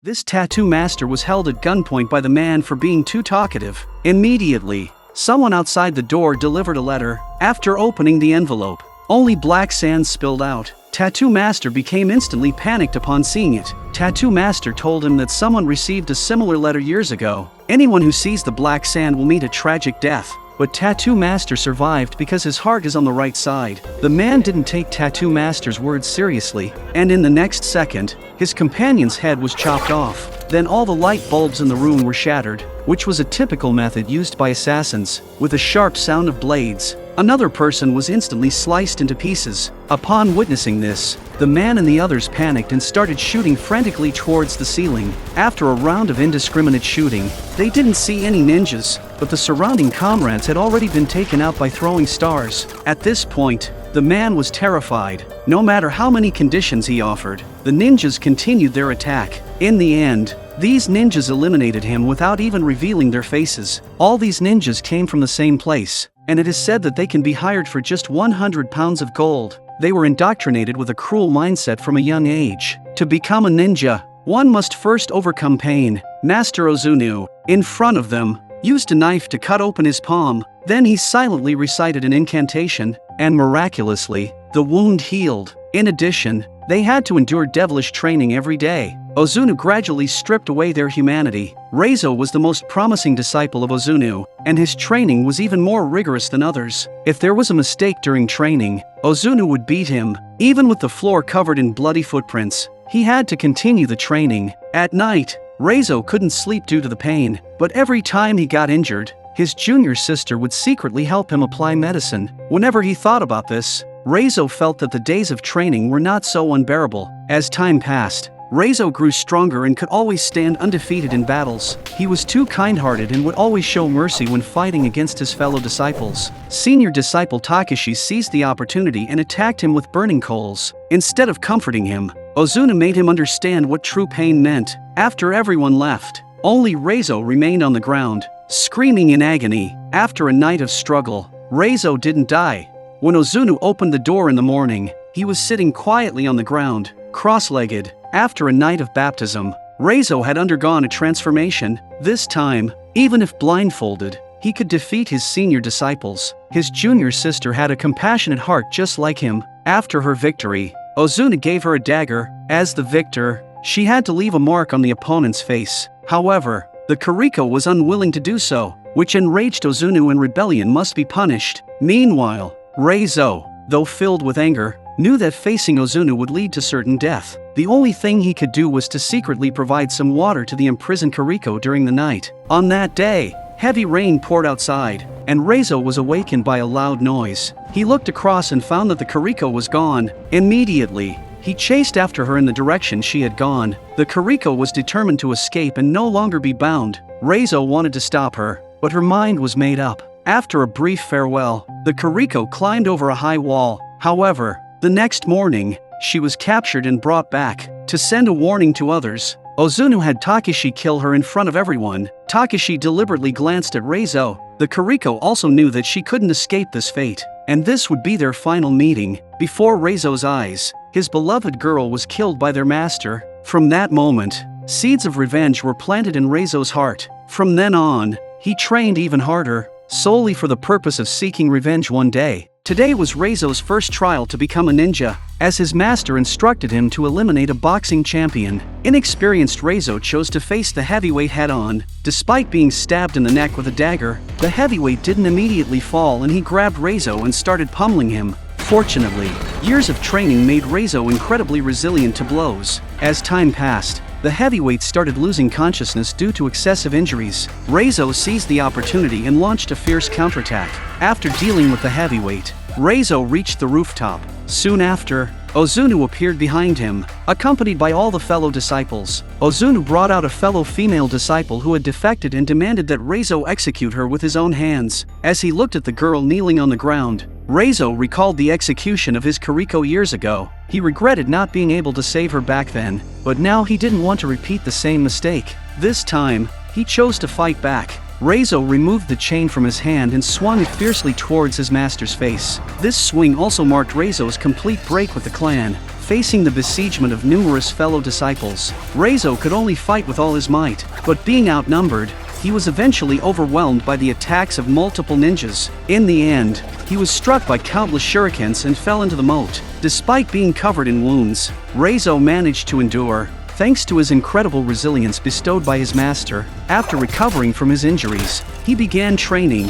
This tattoo master was held at gunpoint by the man for being too talkative. Immediately, someone outside the door delivered a letter. After opening the envelope, only black sand spilled out. Tattoo Master became instantly panicked upon seeing it. Tattoo Master told him that someone received a similar letter years ago. Anyone who sees the black sand will meet a tragic death. But Tattoo Master survived because his heart is on the right side. The man didn't take Tattoo Master's words seriously, and in the next second, his companion's head was chopped off. Then all the light bulbs in the room were shattered, which was a typical method used by assassins. With a sharp sound of blades, another person was instantly sliced into pieces. Upon witnessing this, the man and the others panicked and started shooting frantically towards the ceiling. After a round of indiscriminate shooting, they didn't see any ninjas, but the surrounding comrades had already been taken out by throwing stars. At this point, the man was terrified. No matter how many conditions he offered, the ninjas continued their attack. In the end, these ninjas eliminated him without even revealing their faces. All these ninjas came from the same place, and it is said that they can be hired for just 100 pounds of gold. They were indoctrinated with a cruel mindset from a young age. To become a ninja, one must first overcome pain. Master Ozunu, in front of them, used a knife to cut open his palm. Then he silently recited an incantation, and miraculously, the wound healed. In addition, they had to endure devilish training every day. Ozunu gradually stripped away their humanity. Raizo was the most promising disciple of Ozunu, and his training was even more rigorous than others. If there was a mistake during training, Ozunu would beat him. Even with the floor covered in bloody footprints, he had to continue the training. At night, Raizo couldn't sleep due to the pain, but every time he got injured, his junior sister would secretly help him apply medicine. Whenever he thought about this, Raizo felt that the days of training were not so unbearable. As time passed, Raizo grew stronger and could always stand undefeated in battles. He was too kind-hearted and would always show mercy when fighting against his fellow disciples. Senior disciple Takeshi seized the opportunity and attacked him with burning coals. Instead of comforting him, Ozunu made him understand what true pain meant. After everyone left, only Raizo remained on the ground, screaming in agony. After a night of struggle, Raizo didn't die. When Ozunu opened the door in the morning, he was sitting quietly on the ground, cross-legged. After a night of baptism, Raizo had undergone a transformation. This time, even if blindfolded, he could defeat his senior disciples. His junior sister had a compassionate heart just like him. After her victory, Ozunu gave her a dagger. As the victor, she had to leave a mark on the opponent's face. However, the Kuriko was unwilling to do so, which enraged Ozunu, and rebellion must be punished. Meanwhile, Raizo, though filled with anger, knew that facing Ozunu would lead to certain death. The only thing he could do was to secretly provide some water to the imprisoned Kuriko during the night. On that day, heavy rain poured outside, and Raizo was awakened by a loud noise. He looked across and found that the Kuriko was gone. Immediately, he chased after her in the direction she had gone. The Kuriko was determined to escape and no longer be bound. Raizo wanted to stop her, but her mind was made up. After a brief farewell, the Kuriko climbed over a high wall. However, the next morning, she was captured and brought back. To send a warning to others, Ozunu had Takeshi kill her in front of everyone. Takeshi deliberately glanced at Raizo. The Kuriko also knew that she couldn't escape this fate, and this would be their final meeting. Before Raizo's eyes, his beloved girl was killed by their master. From that moment, seeds of revenge were planted in Raizo's heart. From then on, he trained even harder, solely for the purpose of seeking revenge one day. Today was Raizo's first trial to become a ninja, as his master instructed him to eliminate a boxing champion. Inexperienced Raizo chose to face the heavyweight head-on. Despite being stabbed in the neck with a dagger, the heavyweight didn't immediately fall, and he grabbed Raizo and started pummeling him. Fortunately, years of training made Raizo incredibly resilient to blows. As time passed, the heavyweight started losing consciousness due to excessive injuries. Raizo seized the opportunity and launched a fierce counterattack. After dealing with the heavyweight, Raizo reached the rooftop. Soon after, Ozunu appeared behind him, accompanied by all the fellow disciples. Ozunu brought out a fellow female disciple who had defected and demanded that Raizo execute her with his own hands. As he looked at the girl kneeling on the ground, Raizo recalled the execution of his Kuriko years ago. He regretted not being able to save her back then, but now he didn't want to repeat the same mistake. This time, he chose to fight back. Raizo removed the chain from his hand and swung it fiercely towards his master's face. This swing also marked Raizo's complete break with the clan. facing the besiegement of numerous fellow disciples. Raizo could only fight with all his might, but being outnumbered, he was eventually overwhelmed by the attacks of multiple ninjas. In the end, he was struck by countless shurikens and fell into the moat. Despite being covered in wounds, Raizo managed to endure, thanks to his incredible resilience bestowed by his master. After recovering from his injuries, he began training.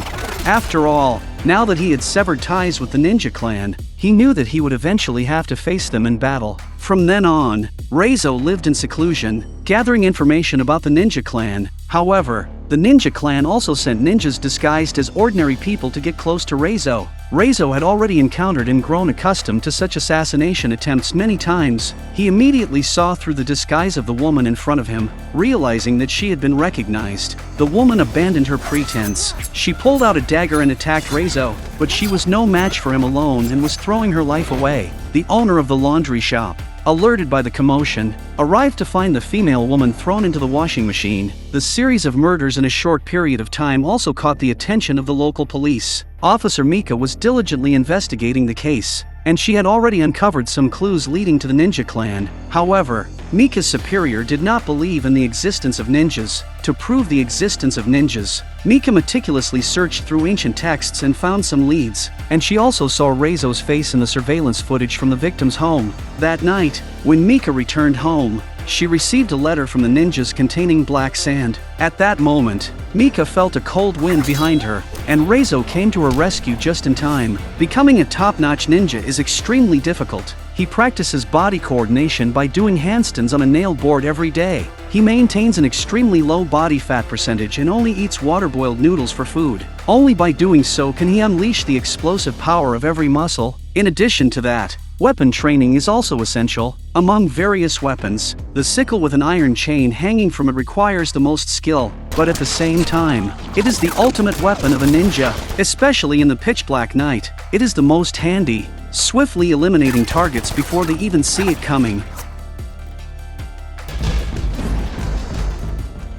After all, now that he had severed ties with the ninja clan, he knew that he would eventually have to face them in battle. From then on, Raizo lived in seclusion, gathering information about the ninja clan. However, the ninja clan also sent ninjas disguised as ordinary people to get close to Raizo. Raizo had already encountered and grown accustomed to such assassination attempts many times. He immediately saw through the disguise of the woman in front of him, realizing that she had been recognized. The woman abandoned her pretense. She pulled out a dagger and attacked Raizo, but she was no match for him alone and was throwing her life away. The owner of the laundry shop, alerted by the commotion, arrived to find the female woman thrown into the washing machine. The series of murders in a short period of time also caught the attention of the local police. Officer Mika was diligently investigating the case, and she had already uncovered some clues leading to the ninja clan. However, Mika's superior did not believe in the existence of ninjas. To prove the existence of ninjas, Mika meticulously searched through ancient texts and found some leads, and she also saw Raizo's face in the surveillance footage from the victim's home. That night, when Mika returned home, she received a letter from the ninjas containing black sand. At that moment, Mika felt a cold wind behind her, and Raizo came to her rescue just in time. Becoming a top-notch ninja is extremely difficult. He practices body coordination by doing handstands on a nail board every day. He maintains an extremely low body fat percentage and only eats water-boiled noodles for food. Only by doing so can he unleash the explosive power of every muscle. In addition to that, weapon training is also essential. Among various weapons, the sickle with an iron chain hanging from it requires the most skill, but at the same time, it is the ultimate weapon of a ninja. Especially in the pitch-black night, it is the most handy, swiftly eliminating targets before they even see it coming.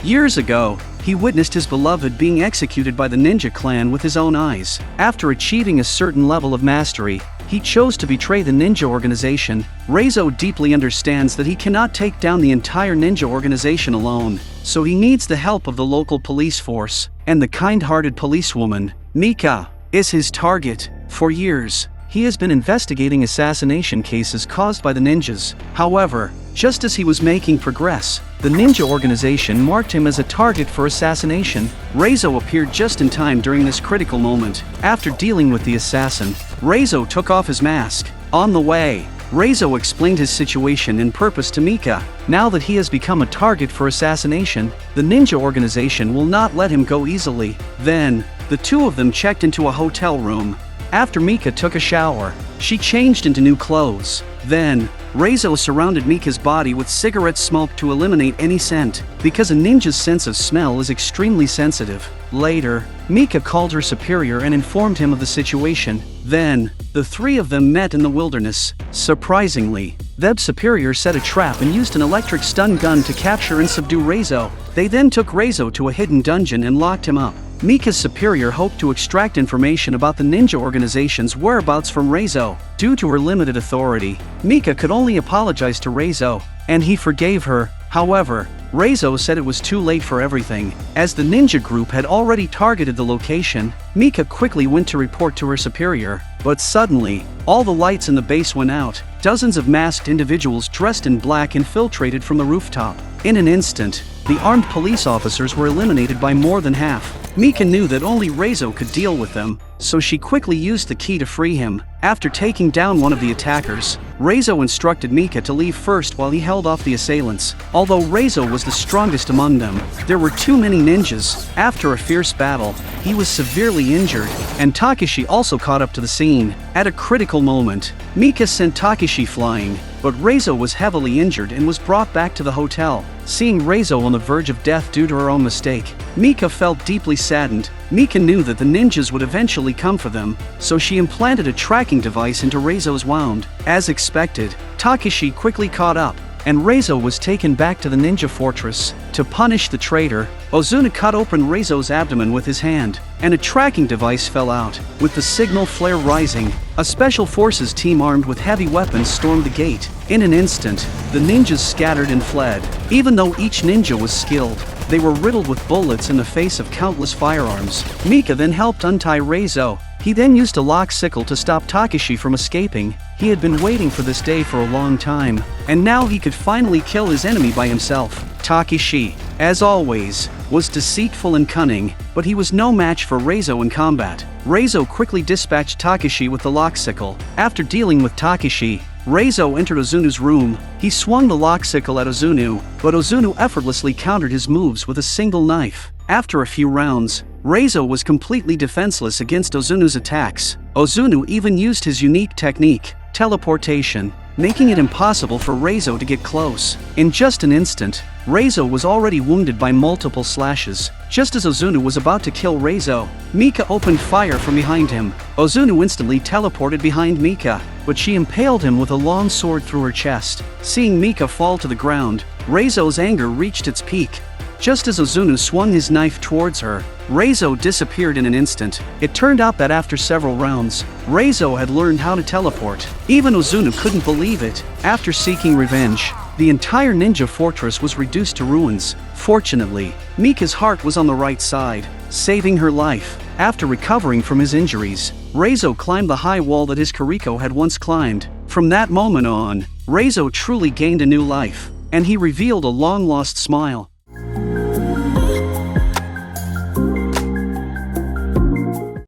Years ago, he witnessed his beloved being executed by the ninja clan with his own eyes. After achieving a certain level of mastery, he chose to betray the ninja organization. Raizo deeply understands that he cannot take down the entire ninja organization alone, so he needs the help of the local police force, and the kind-hearted policewoman, Mika, is his target. For years, he has been investigating assassination cases caused by the ninjas. However, just as he was making progress, the ninja organization marked him as a target for assassination. Raizo appeared just in time during this critical moment. After dealing with the assassin, Raizo took off his mask. On the way, Raizo explained his situation and purpose to Mika. Now that he has become a target for assassination, the ninja organization will not let him go easily. Then, the two of them checked into a hotel room. After Mika took a shower, she changed into new clothes. Then, Raizo surrounded Mika's body with cigarette smoke to eliminate any scent, because a ninja's sense of smell is extremely sensitive. Later, Mika called her superior and informed him of the situation. Then, the three of them met in the wilderness. Surprisingly, Theb's superior set a trap and used an electric stun gun to capture and subdue Raizo. They then took Raizo to a hidden dungeon and locked him up. Mika's superior hoped to extract information about the ninja organization's whereabouts from Raizo. Due to her limited authority, Mika could only apologize to Raizo, and he forgave her. However, Raizo said it was too late for everything. As the ninja group had already targeted the location, Mika quickly went to report to her superior. But suddenly, all the lights in the base went out. Dozens of masked individuals dressed in black infiltrated from the rooftop. In an instant, the armed police officers were eliminated by more than half. Mika knew that only Raizo could deal with them, so she quickly used the key to free him. After taking down one of the attackers, Raizo instructed Mika to leave first while he held off the assailants. Although Raizo was the strongest among them, there were too many ninjas. After a fierce battle, he was severely injured, and Takeshi also caught up to the scene. At a critical moment, Mika sent Takeshi flying, but Raizo was heavily injured and was brought back to the hotel. Seeing Raizo on the verge of death due to her own mistake, Mika felt deeply saddened. Mika knew that the ninjas would eventually come for them, so she implanted a tracking device into Raizo's wound. As expected, Takeshi quickly caught up, and Raizo was taken back to the ninja fortress. To punish the traitor, Ozunu cut open Raizo's abdomen with his hand, and a tracking device fell out. With the signal flare rising, A special forces team armed with heavy weapons stormed the gate. In an instant, the ninjas scattered and fled. Even though each ninja was skilled, they were riddled with bullets in the face of countless firearms. Mika then helped untie Raizo. He then used a lock sickle to stop Takeshi from escaping. He had been waiting for this day for a long time, and now he could finally kill his enemy by himself. Takeshi, as always, was deceitful and cunning, but he was no match for Raizo in combat. Raizo quickly dispatched Takeshi with the lock sickle. After dealing with Takeshi, Raizo entered Ozunu's room. He swung the lock sickle at Ozunu, but Ozunu effortlessly countered his moves with a single knife. After a few rounds, Raizo was completely defenseless against Ozunu's attacks. Ozunu even used his unique technique, teleportation, making it impossible for Raizo to get close. In just an instant, Raizo was already wounded by multiple slashes. Just as Ozunu was about to kill Raizo, Mika opened fire from behind him. Ozunu instantly teleported behind Mika, but she impaled him with a long sword through her chest. Seeing Mika fall to the ground, Raizo's anger reached its peak. Just as Ozunu swung his knife towards her, Raizo disappeared in an instant. It turned out that after several rounds, Raizo had learned how to teleport. Even Ozunu couldn't believe it. After seeking revenge, the entire ninja fortress was reduced to ruins. Fortunately, Mika's heart was on the right side, saving her life. After recovering from his injuries, Raizo climbed the high wall that his Kiriko had once climbed. From that moment on, Raizo truly gained a new life, and he revealed a long-lost smile.